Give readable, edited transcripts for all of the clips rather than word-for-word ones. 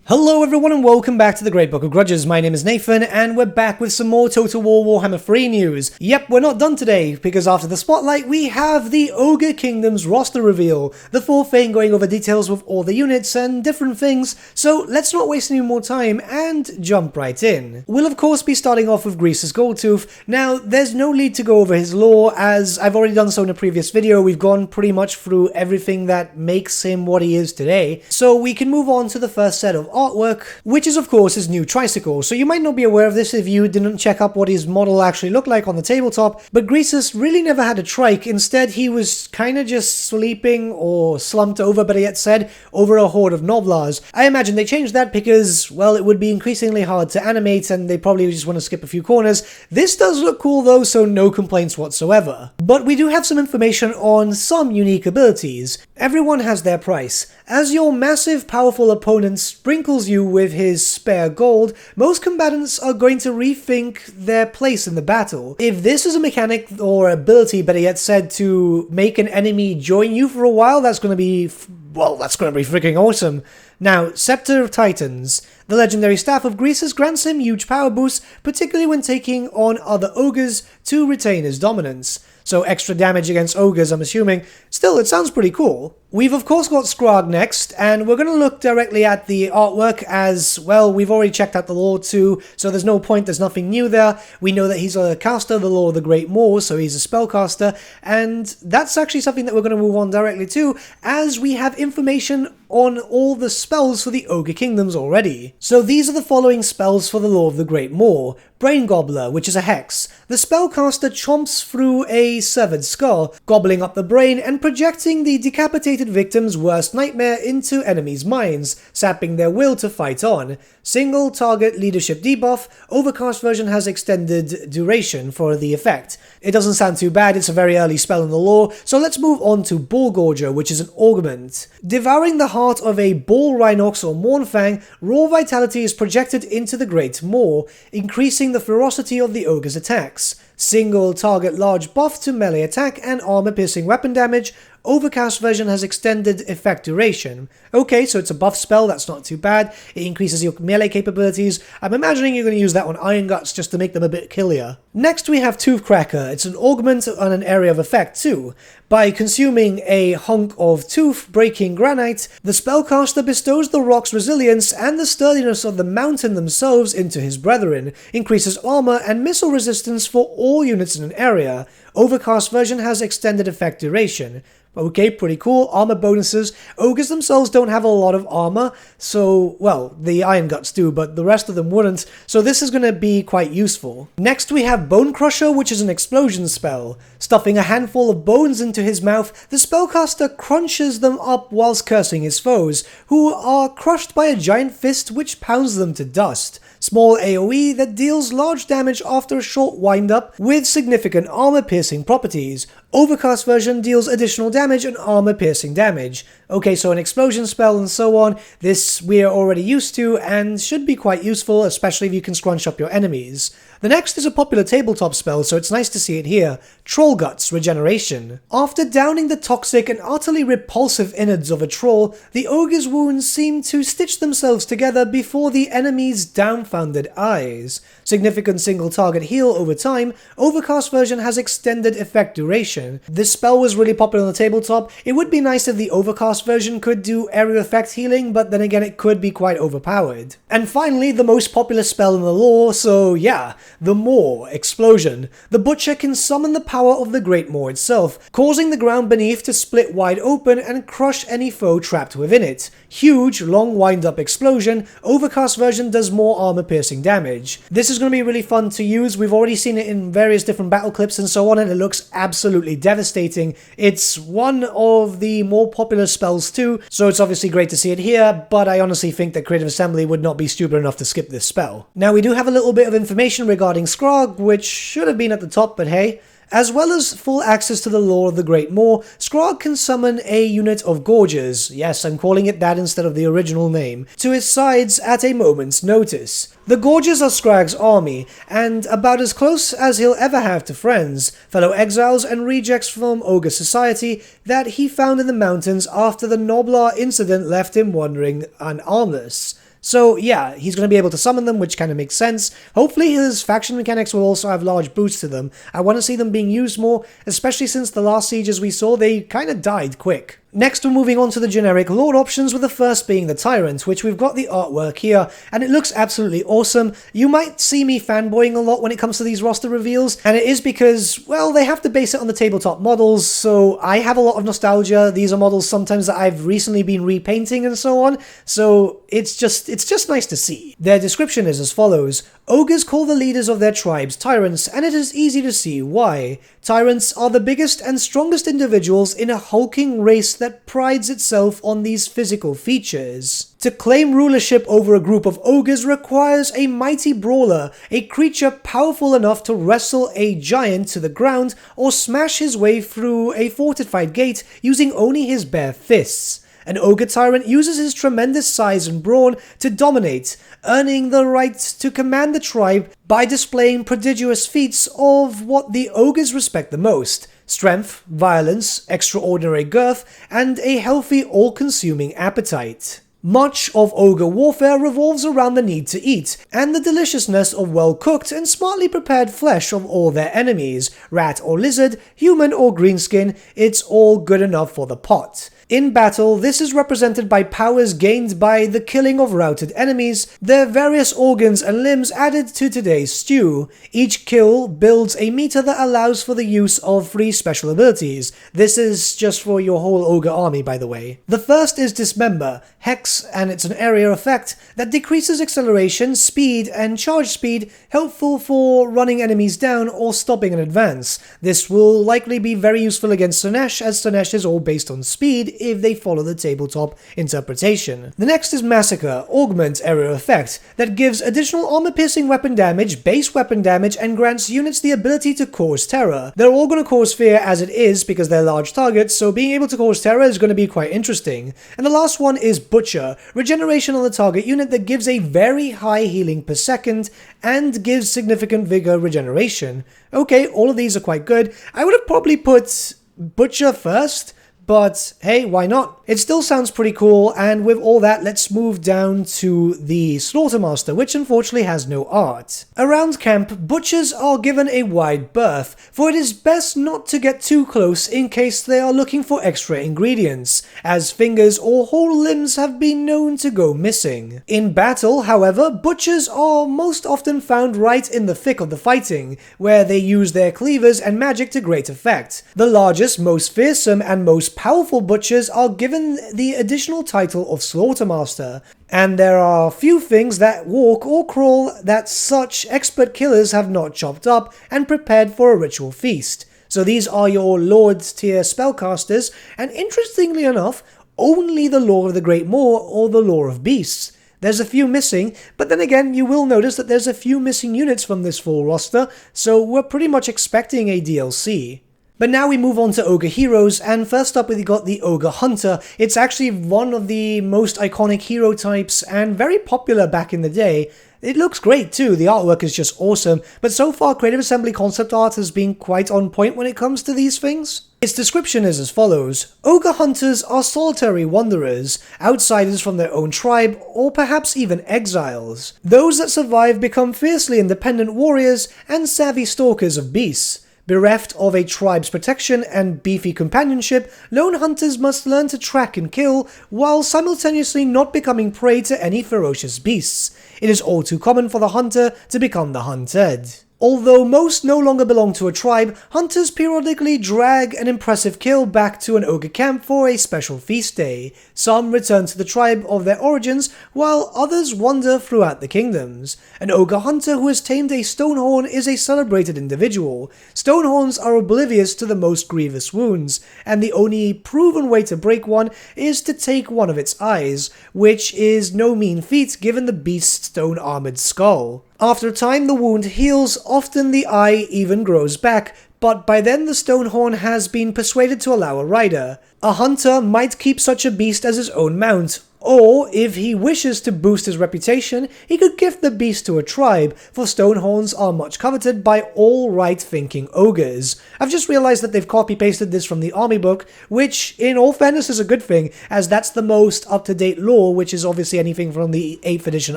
Hello everyone and welcome back to the Great Book of Grudges. My name is Nathan and we're back with some more Total War Warhammer 3 news. Yep, we're not done today because after the spotlight we have the Ogre Kingdom's roster reveal, the full thing going over details with all the units and different things, so let's not waste any more time and jump right in. We'll of course be starting off with Grease's Goldtooth. Now there's no need to go over his lore as I've already done so in a previous video. We've gone pretty much through everything that makes him what he is today, so we can move on to the first set of artwork, which is of course his new tricycle. So you might not be aware of this if you didn't check up what his model actually looked like on the tabletop, but Greasus really never had a trike. Instead he was kinda just sleeping or slumped over, better yet said, over a horde of Noblars. I imagine they changed that because, well, it would be increasingly hard to animate and they probably just want to skip a few corners. This does look cool though, so no complaints whatsoever. But we do have some information on some unique abilities. Everyone has their price. As your massive powerful opponent sprinkles you with his spare gold, most combatants are going to rethink their place in the battle. If this is a mechanic or ability, better yet said, to make an enemy join you for a while, that's going to be, well, that's going to be freaking awesome. Now, Scepter of Titans. The legendary staff of Greasus grants him huge power boosts, particularly when taking on other ogres to retain his dominance. So extra damage against ogres, I'm assuming. Still, it sounds pretty cool. We've of course got Scrog next, and we're going to look directly at the artwork as, well, we've already checked out the lore too, so there's no point, there's nothing new there. We know that he's a caster of the Lore of the Great Maw, so he's a spellcaster, and that's actually something that we're going to move on directly to, as we have information on all the spells for the Ogre Kingdoms already. So these are the following spells for the Lore of the Great Maw. Brain Gobbler, which is a hex. The spellcaster chomps through a severed skull, gobbling up the brain and projecting the decapitated victim's worst nightmare into enemies' minds, sapping their will to fight on. Single target leadership debuff. Overcast version has extended duration for the effect. It doesn't sound too bad, it's a very early spell in the lore, so let's move on to Ball Gorger, which is an augment. Devouring the heart of a Ball Rhinox or Mournfang, raw vitality is projected into the Great Maw, increasing the ferocity of the ogre's attacks. Single target large buff to melee attack and armor piercing weapon damage. Overcast version has extended effect duration. Okay, so it's a buff spell, that's not too bad. It increases your melee capabilities. I'm imagining you're going to use that on Iron Guts just to make them a bit killier. Next we have Toothcracker. It's an augment on an area of effect too. By consuming a hunk of tooth-breaking granite, the spellcaster bestows the rock's resilience and the sturdiness of the mountain themselves into his brethren, increases armor and missile resistance for all units in an area. Overcast version has extended effect duration. Okay, pretty cool. Armor bonuses. Ogres themselves don't have a lot of armor, so, well, the Iron Guts do, but the rest of them wouldn't, so this is going to be quite useful. Next we have Bone Crusher, which is an explosion spell. Stuffing a handful of bones into his mouth, the spellcaster crunches them up whilst cursing his foes, who are crushed by a giant fist which pounds them to dust. Small AoE that deals large damage after a short wind-up with significant armor-piercing properties. Overcast version deals additional damage and armor-piercing damage. Okay, so an explosion spell and so on, this we're already used to and should be quite useful, especially if you can scrunch up your enemies. The next is a popular tabletop spell, so it's nice to see it here. Troll Guts Regeneration. After downing the toxic and utterly repulsive innards of a troll, the ogre's wounds seem to stitch themselves together before the enemy's dumbfounded eyes. Significant single target heal over time. Overcast version has extended effect duration. This spell was really popular on the tabletop. It would be nice if the Overcast version could do area effect healing, but then again it could be quite overpowered. And finally, the most popular spell in the lore, so yeah, the Maw Explosion. The Butcher can summon the power of the Great Maw itself, causing the ground beneath to split wide open and crush any foe trapped within it. Huge, long wind-up explosion. Overcast version does more armor-piercing damage. This is going to be really fun to use. We've already seen it in various different battle clips and so on, and it looks absolutely devastating. It's one of the more popular spells too, so it's obviously great to see it here, but I honestly think that Creative Assembly would not be stupid enough to skip this spell. Now we do have a little bit of information regarding Scrog, which should have been at the top, but hey. As well as full access to the Lore of the Great Maw, Scrog can summon a unit of Gorgers, yes, I'm calling it that instead of the original name, to his sides at a moment's notice. The Gorgers are Scrag's army, and about as close as he'll ever have to friends, fellow exiles and rejects from Ogre society that he found in the mountains after the Noblar incident left him wandering and armless. So yeah, he's going to be able to summon them, which kind of makes sense. Hopefully his faction mechanics will also have large boosts to them. I want to see them being used more, especially since the last sieges we saw, they kind of died quick. Next, we're moving on to the generic Lord options, with the first being the Tyrant, which we've got the artwork here, and it looks absolutely awesome. You might see me fanboying a lot when it comes to these roster reveals, and it is because, well, they have to base it on the tabletop models, so I have a lot of nostalgia. These are models sometimes that I've recently been repainting and so on, so it's just nice to see. Their description is as follows: Ogres call the leaders of their tribes tyrants, and it is easy to see why. Tyrants are the biggest and strongest individuals in a hulking race that prides itself on these physical features. To claim rulership over a group of ogres requires a mighty brawler, a creature powerful enough to wrestle a giant to the ground or smash his way through a fortified gate using only his bare fists. An ogre tyrant uses his tremendous size and brawn to dominate, earning the right to command the tribe by displaying prodigious feats of what the ogres respect the most: strength, violence, extraordinary girth, and a healthy, all-consuming appetite. Much of ogre warfare revolves around the need to eat, and the deliciousness of well-cooked and smartly prepared flesh of all their enemies, rat or lizard, human or greenskin, it's all good enough for the pot. In battle, this is represented by powers gained by the killing of routed enemies, their various organs and limbs added to today's stew. Each kill builds a meter that allows for the use of 3 special abilities. This is just for your whole ogre army, by the way. The first is Dismember Hex, and it's an area effect that decreases acceleration, speed, and charge speed, helpful for running enemies down or stopping an advance. This will likely be very useful against Slaanesh, as Slaanesh is all based on speed if they follow the tabletop interpretation. The next is Massacre, Augment Area Effect, that gives additional armor-piercing weapon damage, base weapon damage, and grants units the ability to cause terror. They're all going to cause fear as it is because they're large targets, so being able to cause terror is going to be quite interesting. And the last one is Butcher, Regeneration on the target unit that gives a very high healing per second and gives significant vigor regeneration. Okay, all of these are quite good. I would have probably put Butcher first, but hey, why not? It still sounds pretty cool, and with all that, let's move down to the Slaughtermaster, which unfortunately has no art. Around camp, butchers are given a wide berth, for it is best not to get too close in case they are looking for extra ingredients, as fingers or whole limbs have been known to go missing. In battle, however, butchers are most often found right in the thick of the fighting, where they use their cleavers and magic to great effect. The largest, most fearsome, and most powerful butchers are given the additional title of Slaughtermaster, and there are few things that walk or crawl that such expert killers have not chopped up and prepared for a ritual feast. So these are your Lord tier spellcasters, and interestingly enough, only the Lore of the Great Maw or the Lore of Beasts. There's a few missing, but then again, you will notice that there's a few missing units from this full roster, so we're pretty much expecting a DLC. But now we move on to Ogre Heroes, and first up we got the Ogre Hunter. It's actually one of the most iconic hero types and very popular back in the day. It looks great too, the artwork is just awesome, but so far Creative Assembly concept art has been quite on point when it comes to these things. Its description is as follows: Ogre Hunters are solitary wanderers, outsiders from their own tribe, or perhaps even exiles. Those that survive become fiercely independent warriors and savvy stalkers of beasts. Bereft of a tribe's protection and beefy companionship, lone hunters must learn to track and kill, while simultaneously not becoming prey to any ferocious beasts. It is all too common for the hunter to become the hunted. Although most no longer belong to a tribe, hunters periodically drag an impressive kill back to an ogre camp for a special feast day. Some return to the tribe of their origins, while others wander throughout the kingdoms. An ogre hunter who has tamed a stonehorn is a celebrated individual. Stonehorns are oblivious to the most grievous wounds, and the only proven way to break one is to take one of its eyes, which is no mean feat given the beast's stone-armored skull. After a time, the wound heals, often the eye even grows back, but by then the Stonehorn has been persuaded to allow a rider. A hunter might keep such a beast as his own mount, Or, if he wishes to boost his reputation, he could gift the beast to a tribe, for Stonehorns are much coveted by all right-thinking ogres. I've just realized that they've copy-pasted this from the army book, which, in all fairness, is a good thing, as that's the most up-to-date lore, which is obviously anything from the 8th edition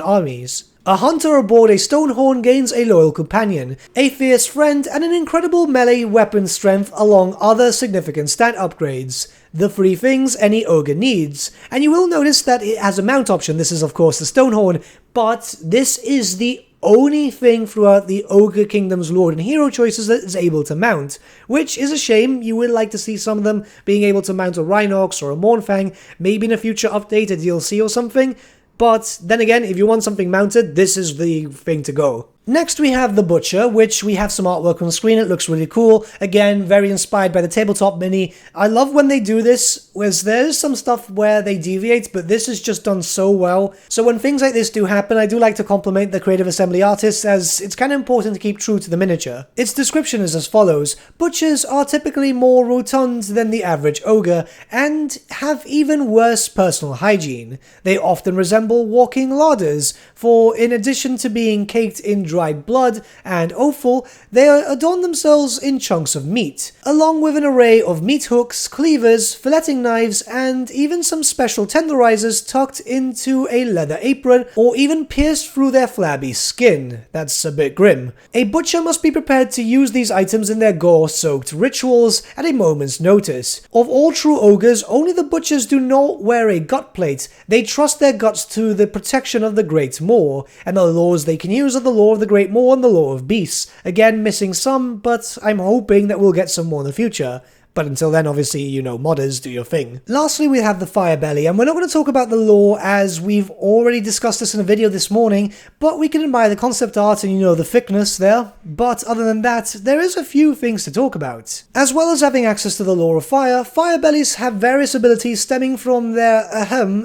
armies. A hunter aboard a Stonehorn gains a loyal companion, a fierce friend, and an incredible melee weapon strength along other significant stat upgrades. The 3 things any ogre needs. And you will notice that it has a mount option. This is of course the Stonehorn, but this is the only thing throughout the Ogre Kingdom's Lord and Hero choices that is able to mount, which is a shame. You would like to see some of them being able to mount a Rhinox or a Mournfang, maybe in a future update, a DLC or something. But then again, if you want something mounted, this is the thing to go. Next we have the Butcher, which we have some artwork on the screen. It looks really cool. Again, very inspired by the tabletop mini. I love when they do this, whereas there's some stuff where they deviate, but this is just done so well. So when things like this do happen, I do like to compliment the Creative Assembly artists, as it's kind of important to keep true to the miniature. Its description is as follows: Butchers are typically more rotund than the average ogre, and have even worse personal hygiene. They often resemble walking larders, for in addition to being caked in dried blood and offal, they adorn themselves in chunks of meat, along with an array of meat hooks, cleavers, filleting knives, and even some special tenderizers tucked into a leather apron, or even pierced through their flabby skin. That's a bit grim. A butcher must be prepared to use these items in their gore-soaked rituals at a moment's notice. Of all true ogres, only the butchers do not wear a gut plate. They trust their guts to the protection of the Great Maw, and the laws they can use are the law of the Great Maw and the law of beasts. Again, missing some, but I'm hoping that we'll get some more in the future. But until then, obviously, you know, modders, do your thing. Lastly, we have the Fire Belly, and we're not going to talk about the lore as we've already discussed this in a video this morning, but we can admire the concept art and, you know, the thickness there. But other than that, there is a few things to talk about. As well as having access to the lore of fire, Fire Bellies have various abilities stemming from their,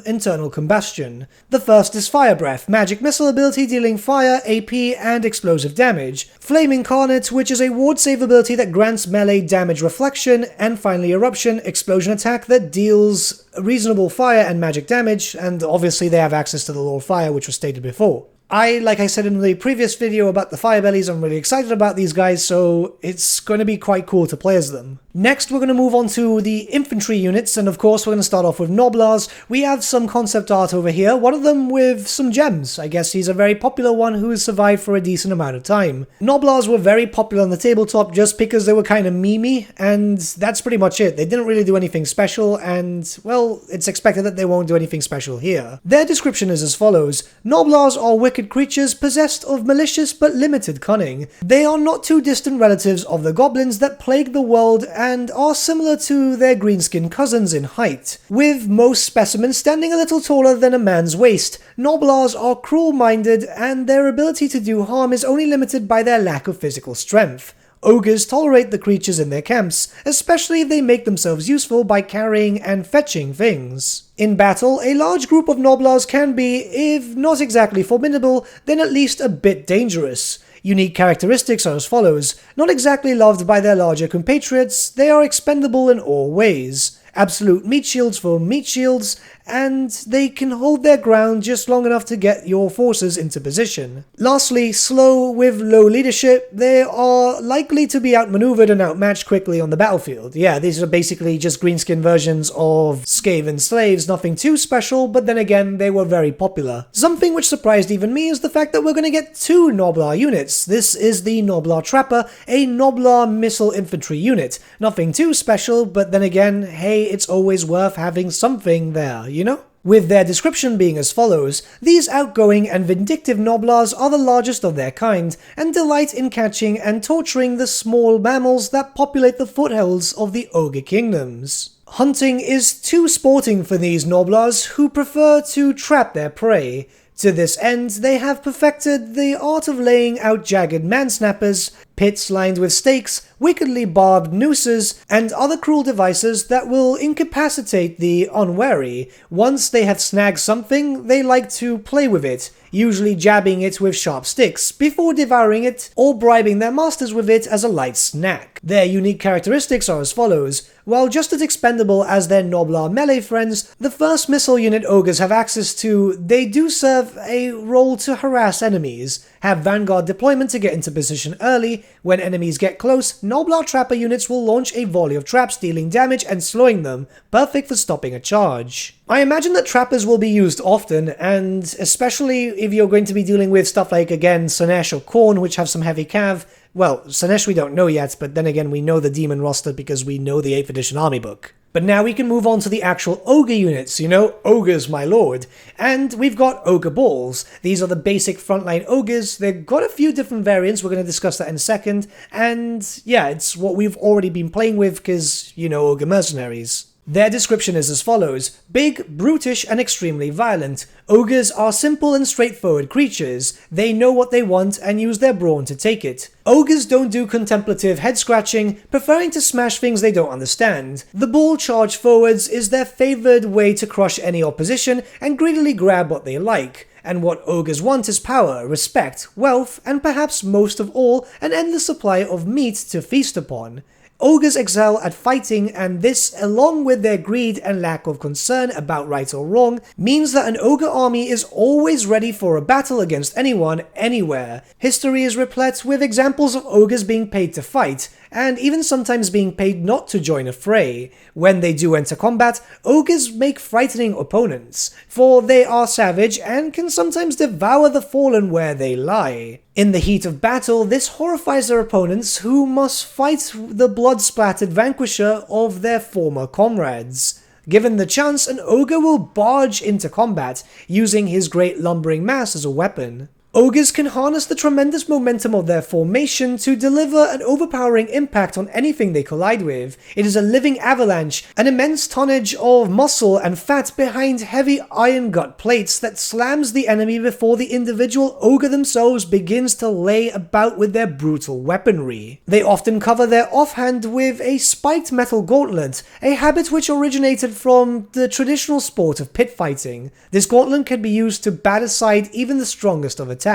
internal combustion. The first is Fire Breath, magic missile ability dealing fire, AP, and explosive damage. Flame Incarnate, which is a ward save ability that grants melee damage reflection, and finally Eruption, explosion attack that deals reasonable fire and magic damage, and obviously they have access to the lore of fire, which was stated before. Like I said in the previous video about the Fire Bellies, I'm really excited about these guys, so it's going to be quite cool to play as them. Next, we're going to move on to the Infantry Units, and of course we're going to start off with Gnoblars. We have some concept art over here, one of them with some gems. I guess he's a very popular one who has survived for a decent amount of time. Gnoblars were very popular on the tabletop just because they were kind of memey, and that's pretty much it. They didn't really do anything special, and, well, it's expected that they won't do anything special here. Their description is as follows: Gnoblars are wicked creatures possessed of malicious but limited cunning. They are not too distant relatives of the goblins that plague the world and are similar to their green-skinned cousins in height, with most specimens standing a little taller than a man's waist. Gnoblars are cruel-minded, and their ability to do harm is only limited by their lack of physical strength. Ogres tolerate the creatures in their camps, especially if they make themselves useful by carrying and fetching things. In battle, a large group of Gnoblars can be, if not exactly formidable, then at least a bit dangerous. Unique characteristics are as follows: not exactly loved by their larger compatriots, they are expendable in all ways. Absolute meat shields for meat shields, and they can hold their ground just long enough to get your forces into position. Lastly, slow with low leadership, they are likely to be outmaneuvered and outmatched quickly on the battlefield. Yeah, these are basically just greenskin versions of Skaven slaves, nothing too special, but then again, they were very popular. Something which surprised even me is the fact that we're going to get 2 Gnoblar units. This is the Gnoblar Trapper, a Gnoblar missile infantry unit. Nothing too special, but then again, hey, it's always worth having something there, you know? With their description being as follows: these outgoing and vindictive Gnoblars are the largest of their kind, and delight in catching and torturing the small mammals that populate the foothills of the Ogre Kingdoms. Hunting is too sporting for these Gnoblars, who prefer to trap their prey. To this end, they have perfected the art of laying out jagged mansnappers, pits lined with stakes, wickedly barbed nooses, and other cruel devices that will incapacitate the unwary. Once they have snagged something, they like to play with it, usually jabbing it with sharp sticks, before devouring it or bribing their masters with it as a light snack. Their unique characteristics are as follows. While just as expendable as their nobler melee friends, the first missile unit ogres have access to, they do serve a role to harass enemies, have vanguard deployment to get into position early. When enemies get close, nobler trapper units will launch a volley of traps, dealing damage and slowing them, perfect for stopping a charge. I imagine that trappers will be used often, and especially if you're going to be dealing with stuff like, again, Slaanesh or Khorne, which have some heavy cav. Well, Slaanesh we don't know yet, but then again we know the demon roster because we know the 8th edition army book. But now we can move on to the actual ogre units, you know, ogres my lord. And we've got ogre balls. These are the basic frontline ogres. They've got a few different variants, we're going to discuss that in a second. And yeah, it's what we've already been playing with because, you know, ogre mercenaries. Their description is as follows. Big, brutish, and extremely violent. Ogres are simple and straightforward creatures. They know what they want and use their brawn to take it. Ogres don't do contemplative head-scratching, preferring to smash things they don't understand. The ball charge forwards is their favoured way to crush any opposition and greedily grab what they like. And what ogres want is power, respect, wealth, and perhaps most of all, an endless supply of meat to feast upon. Ogres excel at fighting, and this, along with their greed and lack of concern about right or wrong, means that an ogre army is always ready for a battle against anyone, anywhere. History is replete with examples of ogres being paid to fight, and even sometimes being paid not to join a fray. When they do enter combat, ogres make frightening opponents, for they are savage and can sometimes devour the fallen where they lie. In the heat of battle, this horrifies their opponents, who must fight the blood-splattered vanquisher of their former comrades. Given the chance, an ogre will barge into combat, using his great lumbering mass as a weapon. Ogres can harness the tremendous momentum of their formation to deliver an overpowering impact on anything they collide with. It is a living avalanche, an immense tonnage of muscle and fat behind heavy iron gut plates that slams the enemy before the individual ogre themselves begins to lay about with their brutal weaponry. They often cover their offhand with a spiked metal gauntlet, a habit which originated from the traditional sport of pit fighting. This gauntlet can be used to bat aside even the strongest of attacks.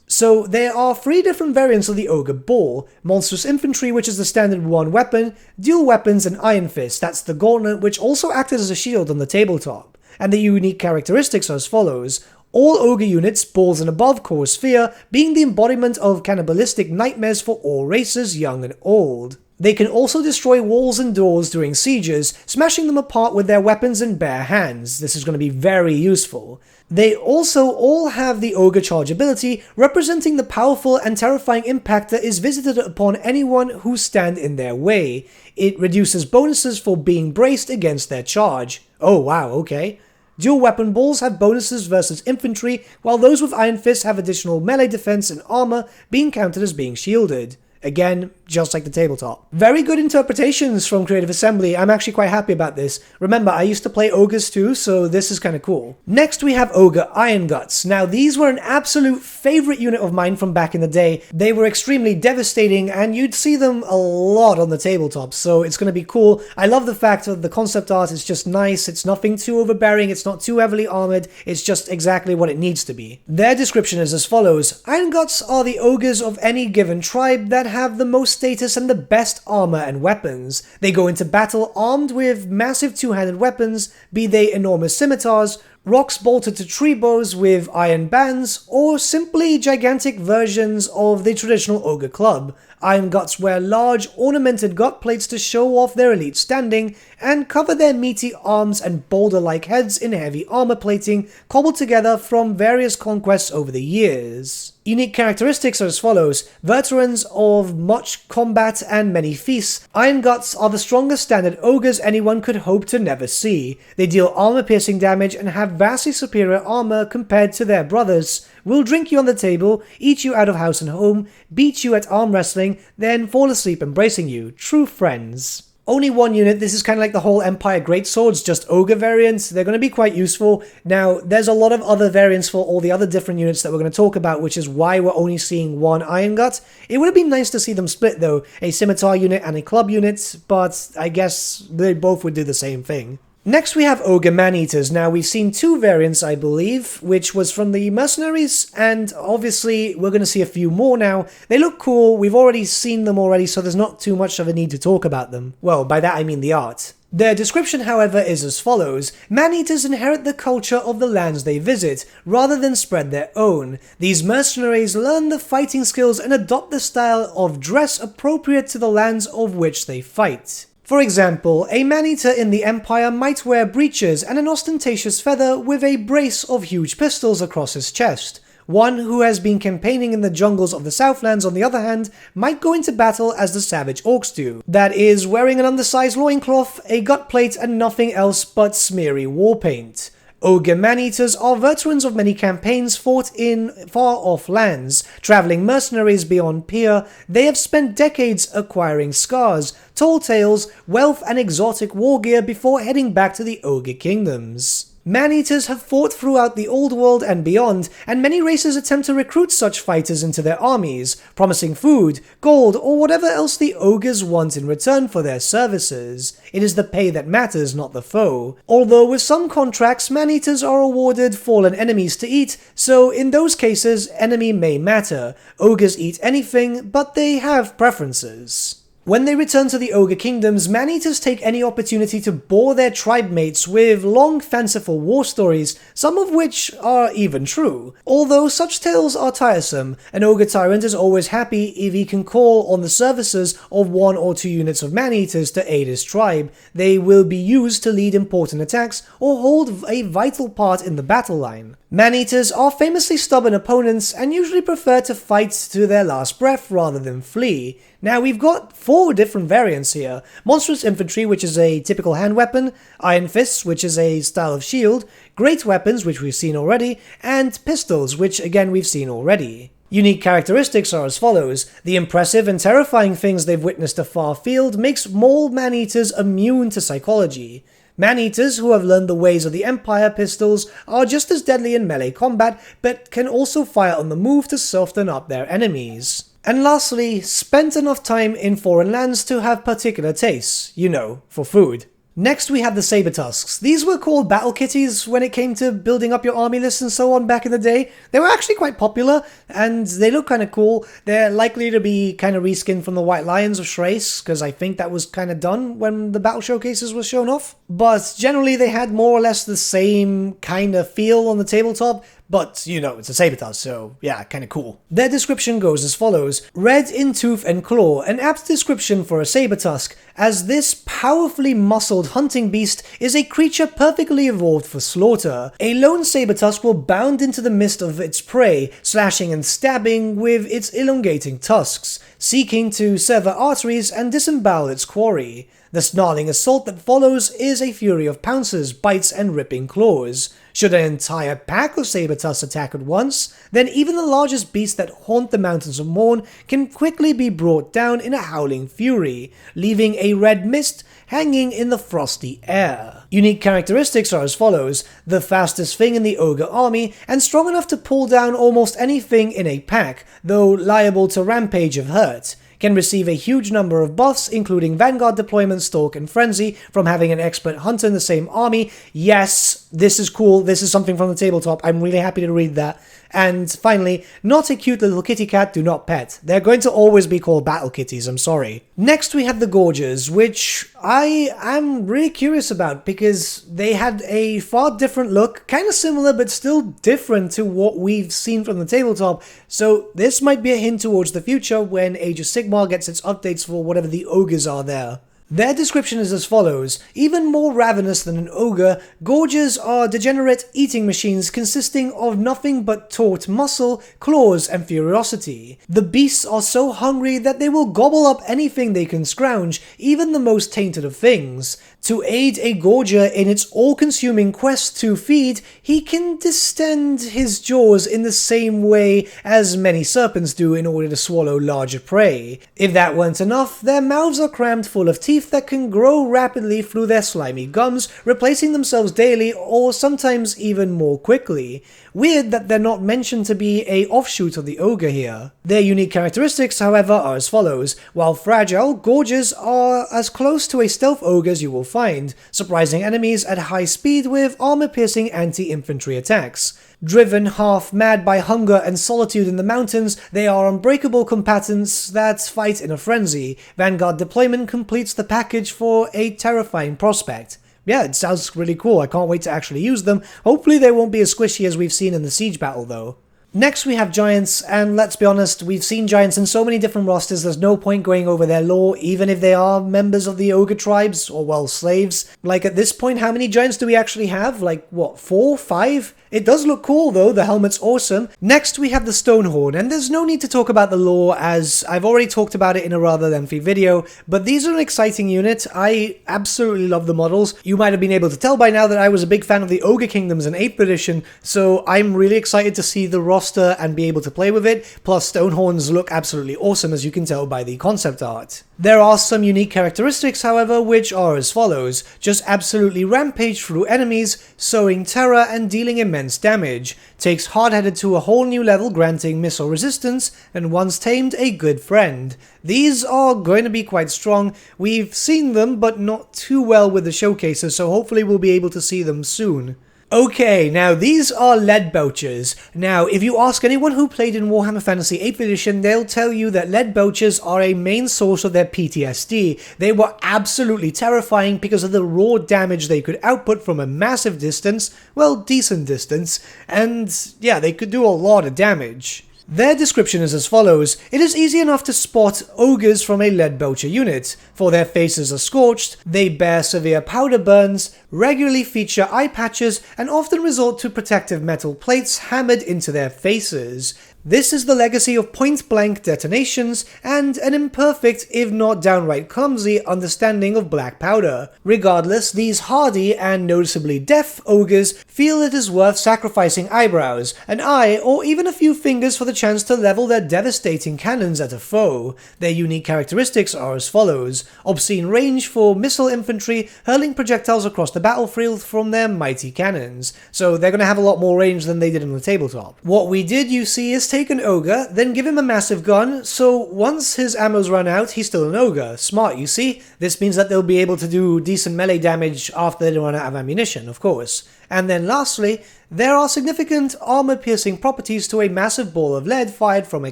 So there are 3 different variants of the Ogre Ball: Monstrous Infantry, which is the standard 1 weapon, Dual Weapons, and Iron Fist, that's the gauntlet which also acted as a shield on the tabletop. And the unique characteristics are as follows. All ogre units, balls and above, cause fear, being the embodiment of cannibalistic nightmares for all races, young and old. They can also destroy walls and doors during sieges, smashing them apart with their weapons and bare hands. This is going to be very useful. They also all have the Ogre Charge ability, representing the powerful and terrifying impact that is visited upon anyone who stand in their way. It reduces bonuses for being braced against their charge. Oh wow, okay. Dual weapon balls have bonuses versus infantry, while those with Iron Fist have additional melee defense and armor, being counted as being shielded. Again, just like the tabletop. Very good interpretations from Creative Assembly. I'm actually quite happy about this. Remember, I used to play ogres too, so this is kind of cool. Next we have Ogre Iron Guts. Now these were an absolute favorite unit of mine from back in the day. They were extremely devastating, and you'd see them a lot on the tabletop, so it's going to be cool. I love the fact that the concept art is just nice. It's nothing too overbearing, it's not too heavily armored, it's just exactly what it needs to be. Their description is as follows. Iron Guts are the ogres of any given tribe that have the most status and the best armor and weapons. They go into battle armed with massive two-handed weapons, be they enormous scimitars, rocks bolted to tree bows with iron bands, or simply gigantic versions of the traditional ogre club. Iron Guts wear large, ornamented gut plates to show off their elite standing, and cover their meaty arms and boulder-like heads in heavy armor plating cobbled together from various conquests over the years. Unique characteristics are as follows. Veterans of much combat and many feasts, Iron Guts are the strongest standard ogres anyone could hope to never see. They deal armor-piercing damage and have vastly superior armor compared to their brothers, will drink you on the table, eat you out of house and home, beat you at arm wrestling, then fall asleep embracing you. True friends. Only one unit. This is kind of like the whole Empire Greatswords, just Ogre variants. They're going to be quite useful. Now, there's a lot of other variants for all the other different units that we're going to talk about, which is why we're only seeing one Iron Gut. It would have been nice to see them split though, a Scimitar unit and a Club unit, but I guess they both would do the same thing. Next we have Ogre Man-Eaters. Now we've seen two variants, I believe, which was from the Mercenaries, and obviously we're going to see a few more now. They look cool, we've already seen them already, so there's not too much of a need to talk about them. Well, by that I mean the art. Their description, however, is as follows. Man-Eaters inherit the culture of the lands they visit, rather than spread their own. These mercenaries learn the fighting skills and adopt the style of dress appropriate to the lands of which they fight. For example, a man-eater in the Empire might wear breeches and an ostentatious feather with a brace of huge pistols across his chest. One who has been campaigning in the jungles of the Southlands, on the other hand, might go into battle as the savage orcs do. That is, wearing an undersized loincloth, a gut plate, and nothing else but smeary war paint. Ogre Man-Eaters are veterans of many campaigns fought in far-off lands. Travelling mercenaries beyond peer, they have spent decades acquiring scars, tall tales, wealth and exotic war gear before heading back to the Ogre Kingdoms. Man-Eaters have fought throughout the Old World and beyond, and many races attempt to recruit such fighters into their armies, promising food, gold, or whatever else the ogres want in return for their services. It is the pay that matters, not the foe. Although with some contracts, Man-Eaters are awarded fallen enemies to eat, so in those cases, enemy may matter. Ogres eat anything, but they have preferences. When they return to the Ogre Kingdoms, Man-Eaters take any opportunity to bore their tribe mates with long fanciful war stories, some of which are even true. Although such tales are tiresome, an Ogre Tyrant is always happy if he can call on the services of one or two units of Man-Eaters to aid his tribe. They will be used to lead important attacks or hold a vital part in the battle line. Man-Eaters are famously stubborn opponents and usually prefer to fight to their last breath rather than flee. Now we've got 4 different variants here. Monstrous Infantry, which is a typical hand weapon, Iron Fists, which is a style of shield, Great Weapons, which we've seen already, and Pistols, which again we've seen already. Unique characteristics are as follows. The impressive and terrifying things they've witnessed afar field makes more Man-Eaters immune to psychology. Man-Eaters who have learned the ways of the Empire pistols are just as deadly in melee combat, but can also fire on the move to soften up their enemies. And lastly, spent enough time in foreign lands to have particular tastes, you know, for food. Next we have the Saber Tusks. These were called battle kitties when it came to building up your army list and so on back in the day. They were actually quite popular, and they look kind of cool. They're likely to be kind of reskinned from the White Lions of Schrace, because I think that was kind of done when the battle showcases were shown off. But generally they had more or less the same kind of feel on the tabletop, but, you know, it's a Saber Tusk, so yeah, kinda cool. Their description goes as follows. Red in tooth and claw, an apt description for a Saber Tusk, as this powerfully muscled hunting beast is a creature perfectly evolved for slaughter. A lone Saber Tusk will bound into the midst of its prey, slashing and stabbing with its elongating tusks, seeking to sever arteries and disembowel its quarry. The snarling assault that follows is a fury of pounces, bites, and ripping claws. Should an entire pack of Saber Tusks attack at once, then even the largest beasts that haunt the mountains of Mourn can quickly be brought down in a howling fury, leaving a red mist hanging in the frosty air. Unique characteristics are as follows. The fastest thing in the Ogre army, and strong enough to pull down almost anything in a pack, though liable to rampage of hurt. Can receive a huge number of buffs, including Vanguard Deployment, Stalk, and Frenzy, from having an expert hunter in the same army. Yes, this is cool, this is something from the tabletop, I'm really happy to read that. And finally, not a cute little kitty cat, do not pet. They're going to always be called battle kitties, I'm sorry. Next we have the Gorges, which I am really curious about because they had a far different look, kind of similar but still different to what we've seen from the tabletop, so this might be a hint towards the future when Age of Sigmar gets its updates for whatever the ogres are there. Their description is as follows. Even more ravenous than an ogre, Gorges are degenerate eating machines consisting of nothing but taut muscle, claws, and ferocity. The beasts are so hungry that they will gobble up anything they can scrounge, even the most tainted of things. To aid a gorger in its all-consuming quest to feed, he can distend his jaws in the same way as many serpents do in order to swallow larger prey. If that weren't enough, their mouths are crammed full of teeth that can grow rapidly through their slimy gums, replacing themselves daily or sometimes even more quickly. Weird that they're not mentioned to be a offshoot of the ogre here. Their unique characteristics, however, are as follows. While fragile, gorgers are as close to a stealth ogre as you will find, surprising enemies at high speed with armor-piercing anti-infantry attacks. Driven half mad by hunger and solitude in the mountains, they are unbreakable combatants that fight in a frenzy. Vanguard deployment completes the package for a terrifying prospect. Yeah, it sounds really cool. I can't wait to actually use them. Hopefully they won't be as squishy as we've seen in the siege battle though. Next we have giants, and let's be honest, we've seen giants in so many different rosters, there's no point going over their lore, even if they are members of the ogre tribes, or well, slaves. Like at this point, how many giants do we actually have? Like, what, 4? 5? It does look cool though, the helmet's awesome. Next we have the Stonehorn, and there's no need to talk about the lore as I've already talked about it in a rather lengthy video, but these are an exciting unit. I absolutely love the models. You might have been able to tell by now that I was a big fan of the Ogre Kingdoms in 8th edition, so I'm really excited to see the roster and be able to play with it, plus Stonehorns look absolutely awesome as you can tell by the concept art. There are some unique characteristics, however, which are as follows. Just absolutely rampage through enemies, sowing terror and dealing immense damage. Takes hard-headed to a whole new level, granting missile resistance, and once tamed, a good friend. These are going to be quite strong. We've seen them, but not too well with the showcases, so hopefully we'll be able to see them soon. Okay, now these are lead belchers. Now, if you ask anyone who played in Warhammer Fantasy 8th edition, they'll tell you that lead belchers are a main source of their PTSD. They were absolutely terrifying because of the raw damage they could output from a massive distance, well, decent distance, and yeah, they could do a lot of damage. Their description is as follows. It is easy enough to spot ogres from a lead belcher unit, for their faces are scorched, they bear severe powder burns, regularly feature eye patches, and often resort to protective metal plates hammered into their faces. This is the legacy of point-blank detonations and an imperfect, if not downright clumsy, understanding of black powder. Regardless, these hardy and noticeably deaf ogres feel it is worth sacrificing eyebrows, an eye, or even a few fingers for the chance to level their devastating cannons at a foe. Their unique characteristics are as follows. Obscene range for missile infantry, hurling projectiles across the battlefield from their mighty cannons. So they're going to have a lot more range than they did on the tabletop. What we did, you see, is take an ogre, then give him a massive gun, so once his ammo's run out, he's still an ogre. Smart, you see? This means that they'll be able to do decent melee damage after they run out of ammunition, of course. And then lastly, there are significant armor-piercing properties to a massive ball of lead fired from a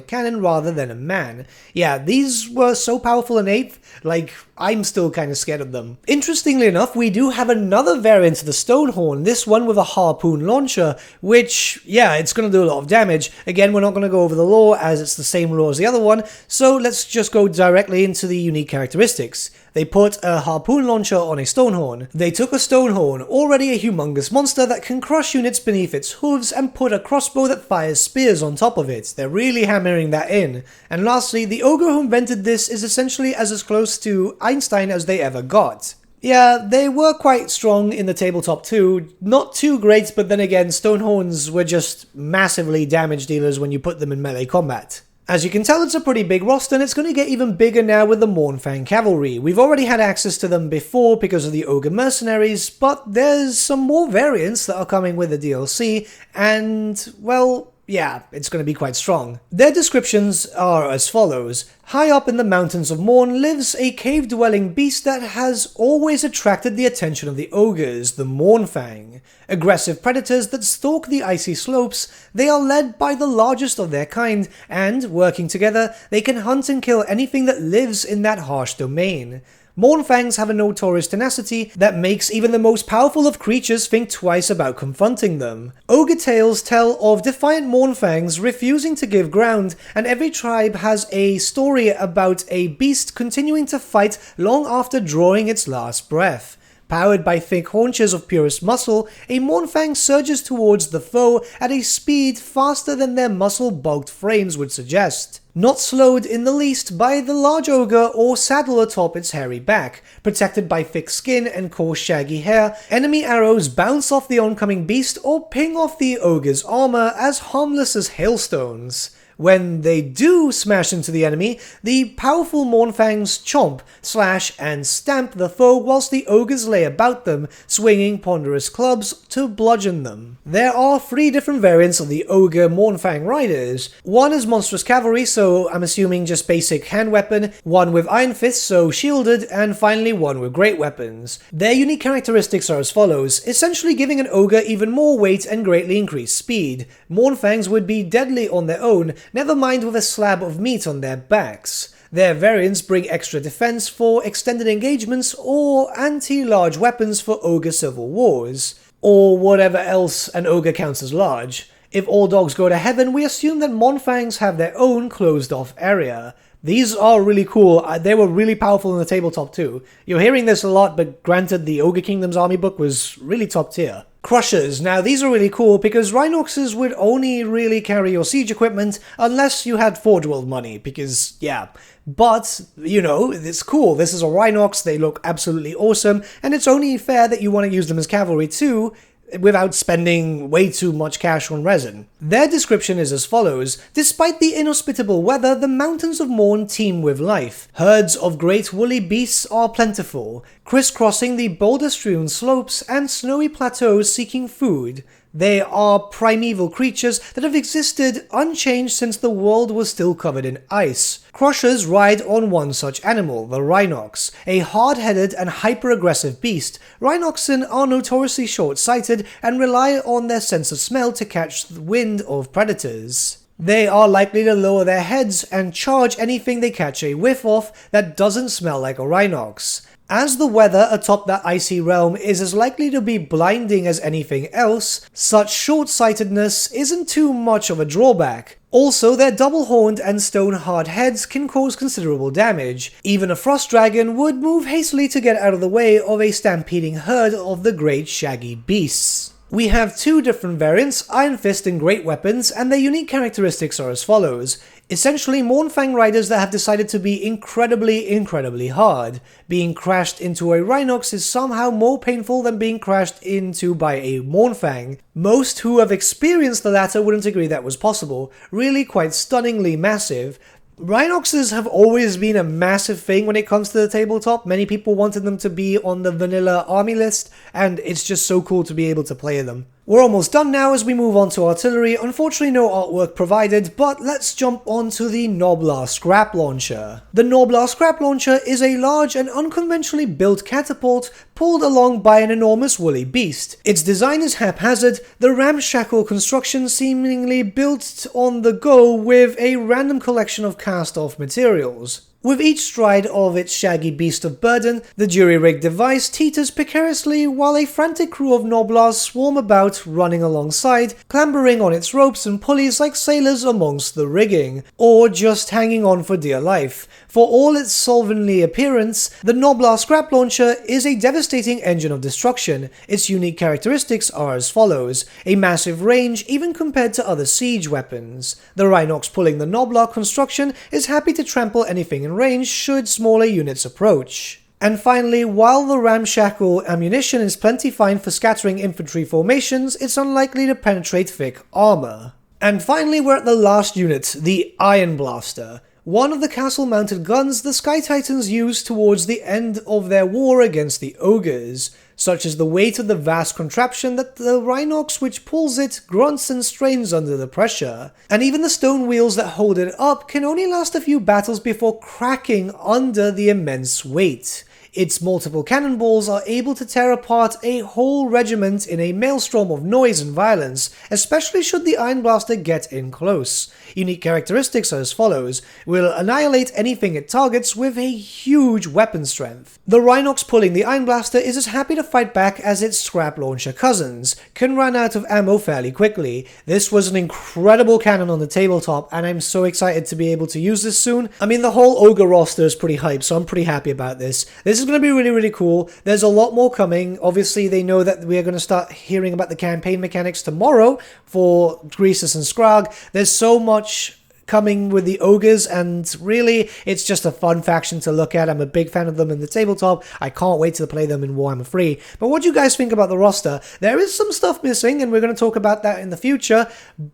cannon rather than a man. Yeah, these were so powerful in 8th, like, I'm still kind of scared of them. Interestingly enough, we do have another variant of the Stonehorn, this one with a harpoon launcher, which, yeah, it's going to do a lot of damage. Again, we're not going to go over the lore as it's the same lore as the other one, so let's just go directly into the unique characteristics. They put a harpoon launcher on a Stonehorn. They took a Stonehorn, already a humongous monster that can crush units beneath its hooves, and put a crossbow that fires spears on top of it. They're really hammering that in. And lastly, the ogre who invented this is essentially as close to Einstein as they ever got. Yeah, they were quite strong in the tabletop too. Not too great, but then again, Stonehorns were just massively damage dealers when you put them in melee combat. As you can tell, it's a pretty big roster, and it's going to get even bigger now with the Mournfang cavalry. We've already had access to them before because of the Ogre mercenaries, but there's some more variants that are coming with the DLC, and, well, yeah, it's going to be quite strong. Their descriptions are as follows. High up in the mountains of Mourn lives a cave-dwelling beast that has always attracted the attention of the ogres, the Mournfang. Aggressive predators that stalk the icy slopes, they are led by the largest of their kind, and, working together, they can hunt and kill anything that lives in that harsh domain. Mournfangs have a notorious tenacity that makes even the most powerful of creatures think twice about confronting them. Ogre tales tell of defiant Mournfangs refusing to give ground, and every tribe has a story about a beast continuing to fight long after drawing its last breath. Powered by thick haunches of purest muscle, a Mournfang surges towards the foe at a speed faster than their muscle-bulked frames would suggest. not slowed in the least by the large ogre or saddle atop its hairy back. Protected by thick skin and coarse shaggy hair, enemy arrows bounce off the oncoming beast or ping off the ogre's armor as harmless as hailstones. When they do smash into the enemy, the powerful Mournfangs chomp, slash, and stamp the foe whilst the ogres lay about them, swinging ponderous clubs to bludgeon them. There are 3 different variants of the Ogre Mournfang riders. One is monstrous cavalry, so I'm assuming just basic hand weapon, one with iron fists, so shielded, and finally one with great weapons. Their unique characteristics are as follows, essentially giving an ogre even more weight and greatly increased speed. Mournfangs would be deadly on their own, never mind with a slab of meat on their backs. Their variants bring extra defense for extended engagements or anti-large weapons for ogre civil wars, or whatever else an ogre counts as large. If all dogs go to heaven, we assume that Mournfangs have their own closed-off area. These are really cool. They were really powerful in the tabletop too. You're hearing this a lot, but granted the Ogre Kingdom's army book was really top tier. Crushers. Now these are really cool because Rhinoxes would only really carry your siege equipment unless you had Forge World money, because yeah. But, you know, it's cool. This is a Rhinox, they look absolutely awesome, and it's only fair that you want to use them as cavalry too, without spending way too much cash on resin. Their description is as follows: despite the inhospitable weather, the mountains of Mourn teem with life. Herds of great woolly beasts are plentiful, crisscrossing the boulder-strewn slopes and snowy plateaus seeking food. They are primeval creatures that have existed unchanged since the world was still covered in ice. Crushers ride on one such animal, the Rhinox, a hard-headed and hyper-aggressive beast. Rhinoxen are notoriously short-sighted and rely on their sense of smell to catch the wind of predators. They are likely to lower their heads and charge anything they catch a whiff of that doesn't smell like a Rhinox. As the weather atop that icy realm is as likely to be blinding as anything else, such short-sightedness isn't too much of a drawback. Also, their double-horned and stone-hard heads can cause considerable damage. Even a frost dragon would move hastily to get out of the way of a stampeding herd of the great shaggy beasts. We have 2 different variants, Iron Fist and Great Weapons, and their unique characteristics are as follows. Essentially, Mournfang riders that have decided to be incredibly hard. Being crashed into a Rhinox is somehow more painful than being crashed into by a Mournfang. Most who have experienced the latter wouldn't agree that was possible, really quite stunningly massive. Rhinoxes have always been a massive thing when it comes to the tabletop. Many people wanted them to be on the vanilla army list, and it's just so cool to be able to play them. We're almost done now as we move on to artillery. Unfortunately no artwork provided, but let's jump on to the Gnoblar Scrap Launcher. The Gnoblar Scrap Launcher is a large and unconventionally built catapult pulled along by an enormous woolly beast. Its design is haphazard, the ramshackle construction seemingly built on the go with a random collection of cast-off materials. With each stride of its shaggy beast of burden, the jury-rigged device teeters precariously while a frantic crew of Gnoblars swarm about, running alongside, clambering on its ropes and pulleys like sailors amongst the rigging, or just hanging on for dear life. For all its slovenly appearance, the Gnoblar Scrap Launcher is a devastating engine of destruction. Its unique characteristics are as follows: a massive range even compared to other siege weapons. The Rhinox pulling the Gnoblar construction is happy to trample anything in range should smaller units approach. And finally, while the ramshackle ammunition is plenty fine for scattering infantry formations, it's unlikely to penetrate thick armor. And finally, we're at the last unit, the Iron Blaster. One of the castle-mounted guns the Sky Titans used towards the end of their war against the Ogres. Such is the weight of the vast contraption that the Rhinox which pulls it grunts and strains under the pressure, and even the stone wheels that hold it up can only last a few battles before cracking under the immense weight. Its multiple cannonballs are able to tear apart a whole regiment in a maelstrom of noise and violence, especially should the Iron Blaster get in close. Unique characteristics are as follows: will annihilate anything it targets with a huge weapon strength. The Rhinox pulling the Iron Blaster is as happy to fight back as its Scrap Launcher cousins, can run out of ammo fairly quickly. This was an incredible cannon on the tabletop, and I'm so excited to be able to use this soon. I mean, the whole Ogre roster is pretty hyped, so I'm pretty happy about this. This is going to be really cool. There's a lot more coming. Obviously, they know that we are going to start hearing about the campaign mechanics tomorrow for Greasus and Scrag. There's so much coming with the ogres, and really, it's just a fun faction to look at. I'm a big fan of them in the tabletop. I can't wait to play them in Warhammer 3. But what do you guys think about the roster? There is some stuff missing, and we're going to talk about that in the future,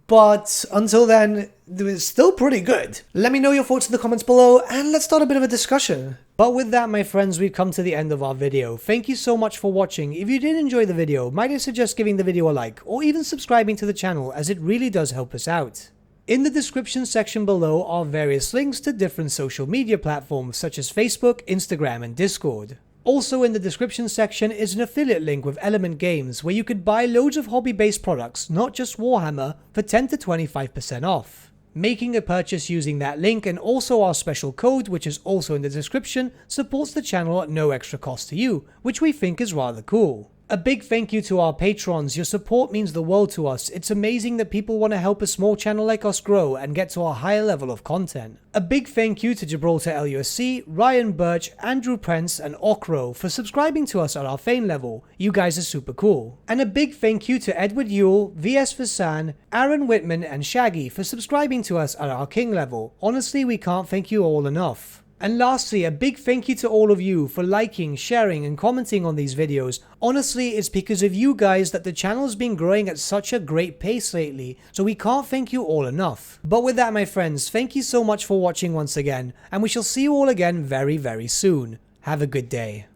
but until then, it's still pretty good. Let me know your thoughts in the comments below, and let's start a bit of a discussion. But with that, my friends, we've come to the end of our video. Thank you so much for watching. If you did enjoy the video, might I suggest giving the video a like, or even subscribing to the channel, as it really does help us out. In the description section below are various links to different social media platforms such as Facebook, Instagram, and Discord. Also in the description section is an affiliate link with Element Games where you could buy loads of hobby-based products, not just Warhammer, for 10 to 25% off. Making a purchase using that link and also our special code, which is also in the description, supports the channel at no extra cost to you, which we think is rather cool. A big thank you to our patrons. Your support means the world to us. It's amazing that people want to help a small channel like us grow and get to a higher level of content. A big thank you to Gibraltar LUSC, Ryan Bertsche, Andrew Prince, and Okro for subscribing to us at our Fane level. You guys are super cool. And a big thank you to Edward Yule, VS Vasan, Aaron Whitman, and Shaggy for subscribing to us at our King level. Honestly, we can't thank you all enough. And lastly, a big thank you to all of you for liking, sharing, and commenting on these videos. Honestly, it's because of you guys that the channel's been growing at such a great pace lately, so we can't thank you all enough. But with that, my friends, thank you so much for watching once again, and we shall see you all again very, very soon. Have a good day.